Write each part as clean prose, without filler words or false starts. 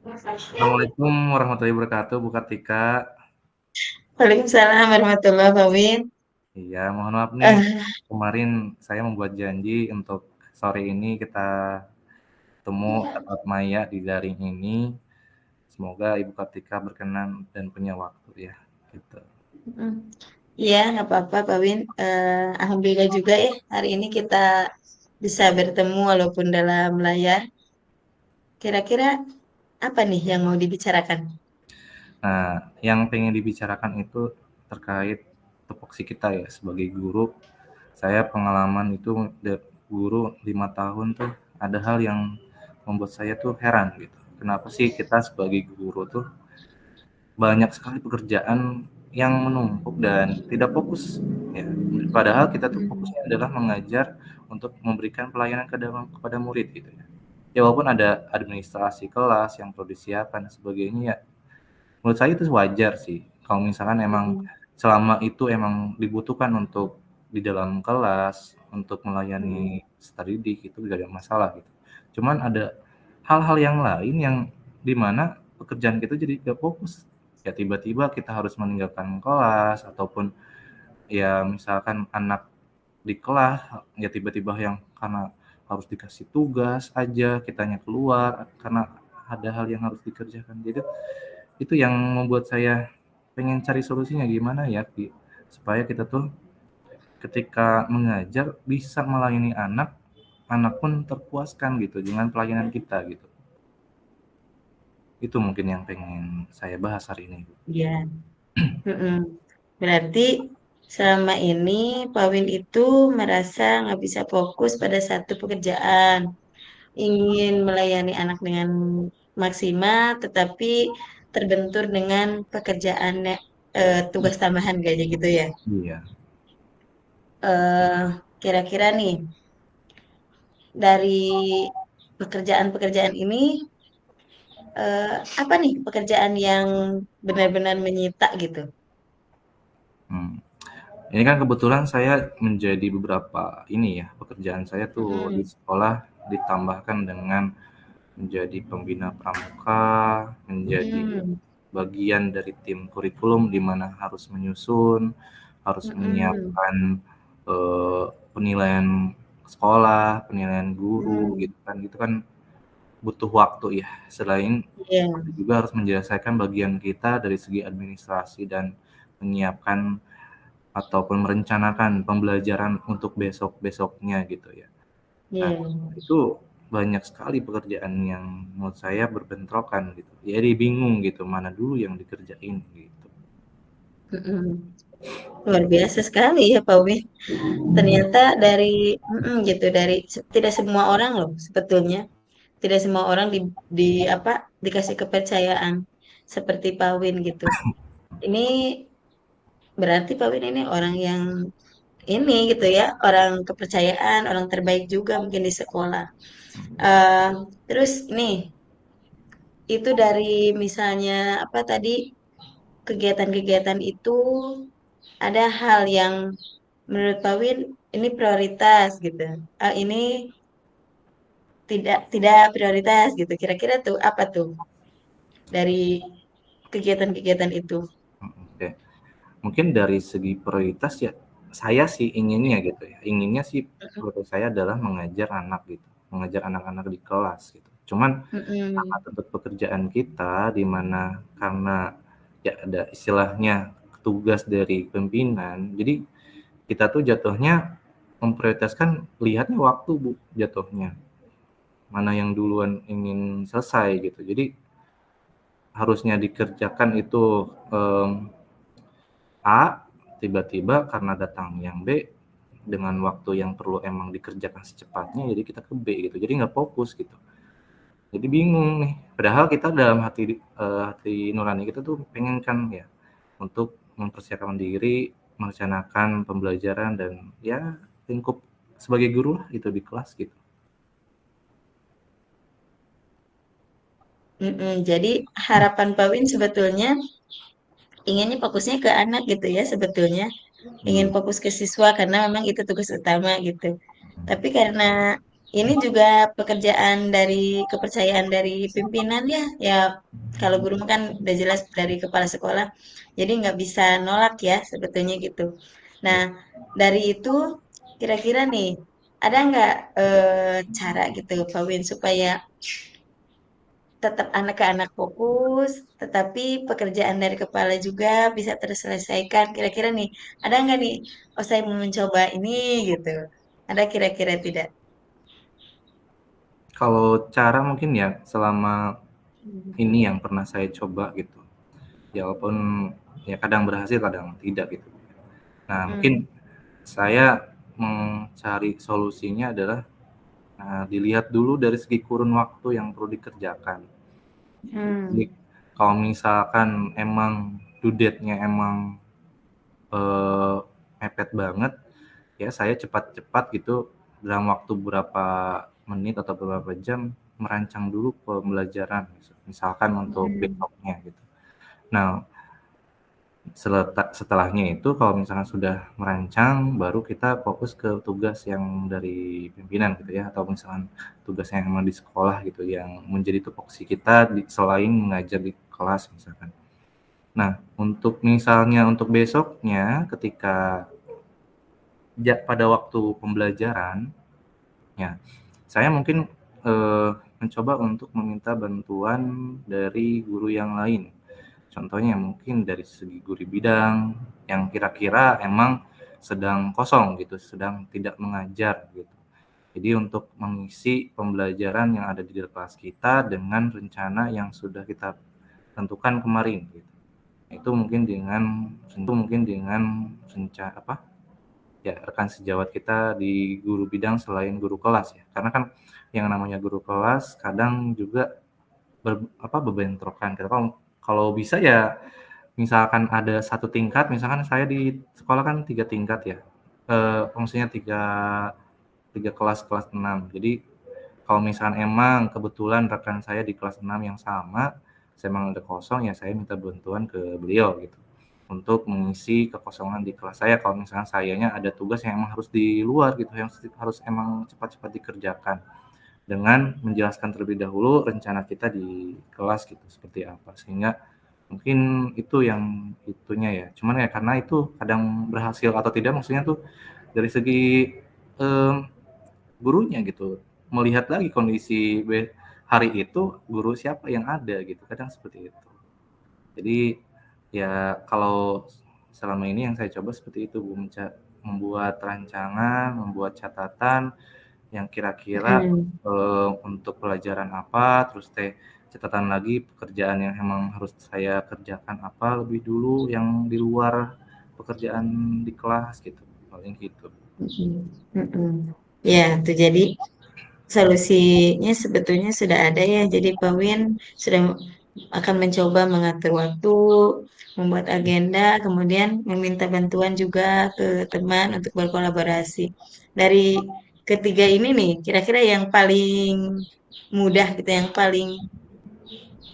Assalamualaikum warahmatullahi wabarakatuh, Bu Kartika. Waalaikumsalam warahmatullahi wabarakatuh. Iya, mohon maaf nih, Eh, kemarin saya membuat janji untuk sore ini kita ketemu tatap maya di daring ini. Semoga Ibu Kartika berkenan dan punya waktu ya, gitu. mm, Iya, nggak apa-apa, Pak Win. Alhamdulillah juga ya, hari ini kita bisa bertemu walaupun dalam layar. Kira-kira apa nih yang mau dibicarakan? Nah, yang pengen dibicarakan itu terkait tupoksi kita ya sebagai guru. Saya pengalaman itu guru 5 tahun tuh ada hal yang membuat saya tuh heran gitu. Kenapa sih kita sebagai guru tuh banyak sekali pekerjaan yang menumpuk dan tidak fokus ya. Padahal kita tuh Mm, fokusnya adalah mengajar untuk memberikan pelayanan kepada murid gitu ya. Ya walaupun ada administrasi kelas yang perlu disiapkan dan sebagainya ya, menurut saya itu wajar sih. Kalau misalkan emang mm, selama itu emang dibutuhkan untuk di dalam kelas untuk mm, melayani peserta didik itu tidak ada masalah gitu. Cuman ada hal-hal yang lain yang dimana pekerjaan kita jadi gak fokus. Ya tiba-tiba kita harus meninggalkan kelas ataupun ya misalkan anak di kelas ya tiba-tiba yang karena harus dikasih tugas aja kitanya keluar karena ada hal yang harus dikerjakan. Jadi itu yang membuat saya pengen cari solusinya gimana ya supaya kita tuh ketika mengajar bisa melayani anak, anak pun terpuaskan gitu dengan pelayanan kita gitu. Itu mungkin yang pengen saya bahas hari ini. Iya. Mm-mm. Berarti selama ini Pak Win itu merasa nggak bisa fokus pada satu pekerjaan, ingin melayani anak dengan maksimal, tetapi terbentur dengan pekerjaan tugas tambahan kayak gitu ya. Iya. Eh, Kira-kira nih dari pekerjaan-pekerjaan ini apa nih pekerjaan yang benar-benar menyita gitu? Hmm. Ini kan kebetulan saya menjadi beberapa ini ya, pekerjaan saya tuh di Mm-mm. sekolah ditambahkan dengan menjadi pembina pramuka, menjadi Mm-mm. bagian dari tim kurikulum di mana harus menyusun, harus Mm-mm. menyiapkan penilaian sekolah, penilaian guru Mm-mm. gitu kan. Itu kan butuh waktu ya. Selain Iya, kami juga harus menyelesaikan bagian kita dari segi administrasi dan menyiapkan ataupun merencanakan pembelajaran untuk besok-besoknya gitu ya. Nah, iya. itu banyak sekali pekerjaan yang menurut saya berbentrokan gitu. Jadi bingung gitu, mana dulu yang dikerjain gitu. Mm-mm. Luar biasa sekali ya Pak Win. Ternyata gitu dari tidak semua orang loh sebetulnya tidak semua orang di apa dikasih kepercayaan seperti Pak Win gitu. Ini berarti Pak Win ini orang yang ini gitu ya, orang kepercayaan, orang terbaik juga mungkin di sekolah. Eh Terus nih, itu dari misalnya apa tadi kegiatan-kegiatan itu ada hal yang menurut Pak Win ini prioritas gitu. Ini tidak prioritas gitu. Kira-kira tuh apa tuh dari kegiatan-kegiatan itu? Oke. Mungkin dari segi prioritas ya saya sih inginnya gitu ya. Inginnya sih prioritas saya adalah mengajar anak gitu, mengajar anak-anak di kelas gitu. Cuman karena Mm-mm. tentu pekerjaan kita di mana karena ya ada istilahnya tugas dari pimpinan. Jadi kita tuh jatuhnya memprioritaskan lihatnya waktu Bu jatuhnya. Mana yang duluan ingin selesai gitu. Jadi harusnya dikerjakan itu A, tiba-tiba karena datang yang B dengan waktu yang perlu emang dikerjakan secepatnya, jadi kita ke B gitu. Jadi nggak fokus gitu. Jadi bingung nih. Padahal kita dalam hati nurani kita tuh pengen kan ya untuk mempersiapkan diri, merencanakan pembelajaran dan ya lingkup sebagai guru lah itu di kelas gitu. Jadi harapan Pak Win sebetulnya inginnya fokusnya ke anak gitu ya sebetulnya. Ingin Iya. fokus ke siswa karena memang itu tugas utama gitu. Tapi karena ini juga pekerjaan dari kepercayaan dari pimpinan ya. Ya, kalau guru kan udah jelas dari kepala sekolah, jadi nggak bisa nolak ya sebetulnya gitu. Nah, Ya. dari itu kira-kira nih ada nggak cara gitu Pak Win supaya tetap anak ke anak fokus, tetapi pekerjaan dari kepala juga bisa terselesaikan. Kira-kira nih, ada nggak nih, oh saya mau mencoba ini gitu. Ada kira-kira tidak? Kalau cara mungkin ya selama ini yang pernah saya coba gitu. Ya walaupun ya kadang berhasil, kadang tidak gitu. Nah, mungkin Hmm. saya mencari solusinya adalah dilihat dulu dari segi kurun waktu yang perlu dikerjakan. Jadi Hmm. kalau misalkan emang due date-nya emang eh, mepet banget, ya saya cepat-cepat gitu dalam waktu berapa menit atau beberapa jam merancang dulu pembelajaran, misalkan untuk Hmm. besoknya gitu. Nah, setelahnya itu kalau misalkan sudah merancang, baru kita fokus ke tugas yang dari pimpinan gitu ya, atau misalkan tugas yang emang di sekolah gitu, yang menjadi tupoksi kita selain mengajar di kelas misalkan. Nah, untuk misalnya untuk besoknya ketika pada waktu pembelajaran, ya saya mungkin mencoba untuk meminta bantuan dari guru yang lain. Contohnya mungkin dari segi guru bidang yang kira-kira emang sedang kosong gitu, sedang tidak mengajar gitu. Jadi untuk mengisi pembelajaran yang ada di kelas kita dengan rencana yang sudah kita tentukan kemarin gitu. Itu mungkin dengan rencana apa? Ya, rekan sejawat kita di guru bidang selain guru kelas ya. Karena kan yang namanya guru kelas kadang juga berbentrokan. Kalau kalau bisa ya misalkan ada satu tingkat, misalkan saya di sekolah kan 3 tingkat ya, maksudnya tiga tiga kelas kelas 6. Jadi kalau misalkan emang kebetulan rekan saya di kelas 6 yang sama, saya emang ada kosong ya saya minta bantuan ke beliau gitu untuk mengisi kekosongan di kelas saya. Kalau misalkan sayanya ada tugas yang emang harus di luar gitu, yang harus emang cepat-cepat dikerjakan dengan menjelaskan terlebih dahulu rencana kita di kelas gitu seperti apa, sehingga mungkin itu yang itunya ya. Cuman ya karena itu kadang berhasil atau tidak, maksudnya tuh dari segi gurunya gitu, melihat lagi kondisi hari itu guru siapa yang ada gitu, kadang seperti itu. Jadi ya kalau selama ini yang saya coba seperti itu Bu, membuat rancangan, membuat catatan yang kira-kira Hmm. untuk pelajaran apa, terus catatan lagi pekerjaan yang emang harus saya kerjakan apa lebih dulu yang di luar pekerjaan di kelas gitu, paling gitu. Hmm. Hmm. Ya, tuh jadi solusinya sebetulnya sudah ada ya. Jadi Pak Win sudah akan mencoba mengatur waktu, membuat agenda, kemudian meminta bantuan juga ke teman untuk berkolaborasi. Dari ketiga ini nih, kira-kira yang paling mudah gitu, yang paling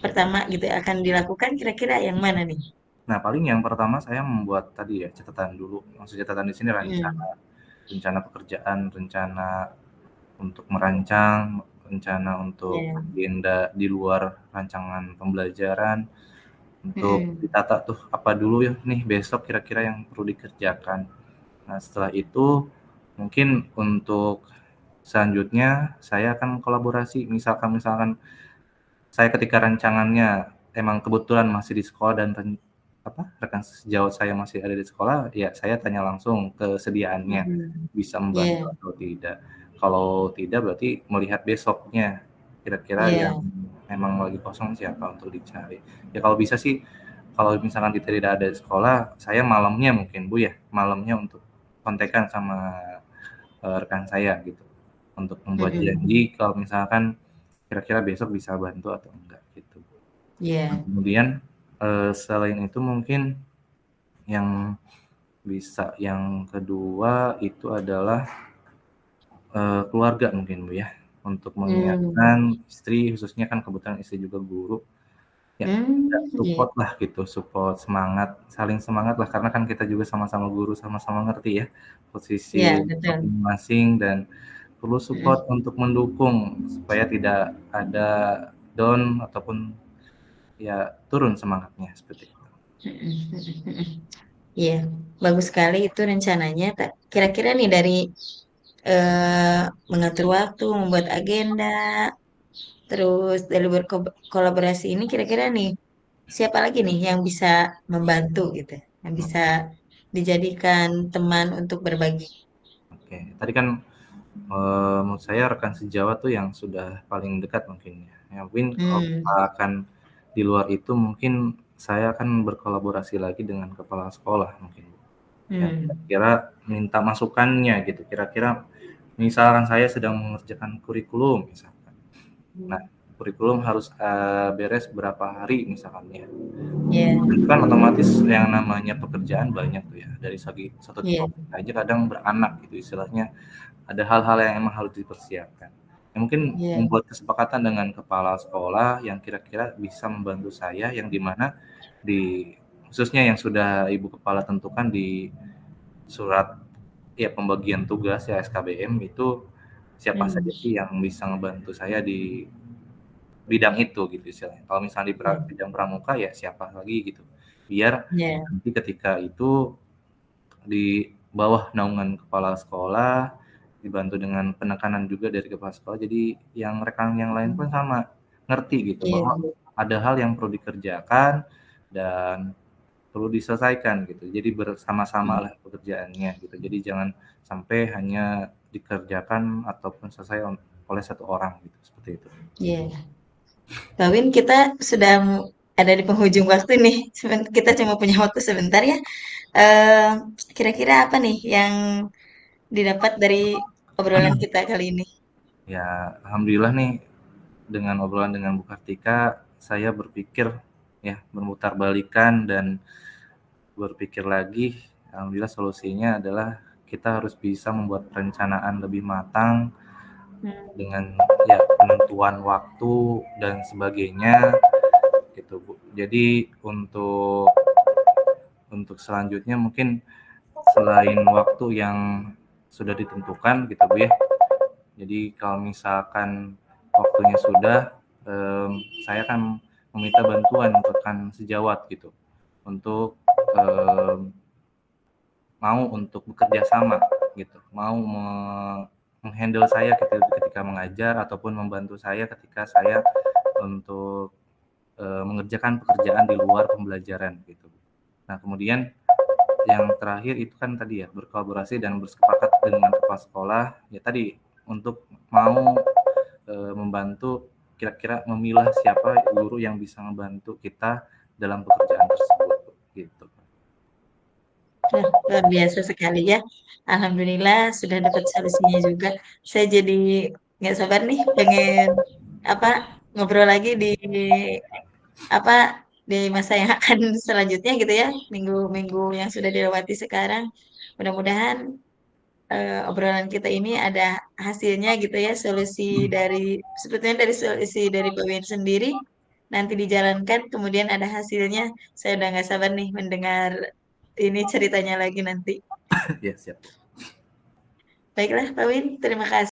pertama gitu akan dilakukan, kira-kira yang mana nih? Nah, paling yang pertama saya membuat tadi ya catatan dulu, maksud catatan di sini Hmm. rencana rencana pekerjaan, rencana untuk merancang, rencana untuk Ya. agenda di luar rancangan pembelajaran, untuk Hmm. ditata tuh apa dulu ya nih besok kira-kira yang perlu dikerjakan. Nah, setelah itu mungkin untuk selanjutnya saya akan kolaborasi, misalkan misalkan saya ketika rancangannya emang kebetulan masih di sekolah dan rekan sejawat saya masih ada di sekolah, ya saya tanya langsung kesediaannya, Hmm. bisa membantu Ya. atau tidak. Kalau tidak berarti melihat besoknya, kira-kira yang Ya. memang lagi kosong siapa untuk dicari. Ya kalau bisa sih, kalau misalkan kita tidak ada di sekolah, saya malamnya mungkin Bu ya, malamnya untuk kontekan sama rekan saya gitu, untuk membuat Hmm. janji kalau misalkan kira-kira besok bisa bantu atau enggak gitu. Nah, Ya. kemudian selain itu mungkin yang yang kedua itu adalah keluarga mungkin Bu ya, untuk Hmm. mengingatkan istri, khususnya kan kebetulan istri juga guru, ya kita Hmm. Ya. support lah gitu, support semangat, saling semangat lah karena kan kita juga sama-sama guru, sama-sama ngerti ya posisi Ya, betul. masing-masing dan perlu mhm, support untuk mendukung supaya tidak ada down ataupun ya turun semangatnya seperti itu. mhm, mhm, mhm. Iya, bagus sekali itu rencananya. Kira-kira nih dari mengatur waktu, membuat agenda, terus dari berkolaborasi ini kira-kira nih siapa lagi nih yang bisa membantu gitu, yang bisa dijadikan teman untuk berbagi. Oke, tadi kan menurut saya rekan sejawat tuh yang sudah paling dekat mungkin ya. Ya mungkin kalau Hmm, misalkan di luar itu mungkin saya akan berkolaborasi lagi dengan kepala sekolah mungkin. Yang hmm, kira-kira minta masukannya gitu. Kira-kira misalkan saya sedang mengerjakan kurikulum misalkan. Nah, kurikulum harus beres berapa hari misalkan ya. ya, Itu kan otomatis yang namanya pekerjaan banyak tuh ya. Dari satu iya, topik aja kadang beranak gitu istilahnya. Ada hal-hal yang emang harus dipersiapkan. Ya mungkin iya, membuat kesepakatan dengan kepala sekolah yang kira-kira bisa membantu saya, yang dimana di khususnya yang sudah ibu kepala tentukan di surat ya pembagian tugas ya SKBM itu siapa hmm, saja sih yang bisa membantu saya di bidang itu gitu istilahnya. Kalau misalnya di iya, bidang pramuka ya siapa lagi gitu. Biar iya, nanti ketika itu di bawah naungan kepala sekolah, dibantu dengan penekanan juga dari kepala sekolah, jadi yang rekan yang lain pun hmm, sama, ngerti gitu iya, bahwa ada hal yang perlu dikerjakan dan perlu diselesaikan gitu. Jadi hmm, bersama-samalah pekerjaannya gitu. Jadi jangan sampai hanya dikerjakan ataupun selesai oleh satu orang gitu, seperti itu. iya. Kawin kita sudah ada di penghujung waktu nih. Kita cuma punya waktu sebentar ya. Eh, Kira-kira apa nih yang didapat dari obrolan kita kali ini? Ya, alhamdulillah nih dengan obrolan dengan Bu Kartika, saya berpikir ya bermutarbalikan dan berpikir lagi, alhamdulillah solusinya adalah kita harus bisa membuat perencanaan lebih matang Hmm, dengan ya penentuan waktu dan sebagainya gitu Bu. Jadi untuk selanjutnya mungkin selain waktu yang sudah ditentukan gitu Bu ya. Jadi kalau misalkan waktunya sudah, saya akan meminta bantuan rekan sejawat gitu untuk mau untuk bekerja sama gitu, mau menghandle saya ketika mengajar ataupun membantu saya ketika saya untuk mengerjakan pekerjaan di luar pembelajaran gitu. Nah kemudian yang terakhir itu kan tadi ya berkolaborasi dan bersepakat dengan kepala sekolah ya tadi untuk mau membantu kira-kira memilah siapa guru yang bisa membantu kita dalam pekerjaan tersebut gitu. Nah, luar biasa sekali ya. Alhamdulillah sudah dapat solusinya juga. Saya jadi nggak sabar nih pengen apa ngobrol lagi di apa di masa yang akan selanjutnya gitu ya, minggu-minggu yang sudah dilewati sekarang. Mudah-mudahan obrolan kita ini ada hasilnya gitu ya, solusi dari sebetulnya dari solusi dari Pak Win sendiri nanti dijalankan, kemudian ada hasilnya. Saya udah nggak sabar nih mendengar ini ceritanya lagi nanti. Ya siap. Baiklah, Pak Win, terima kasih.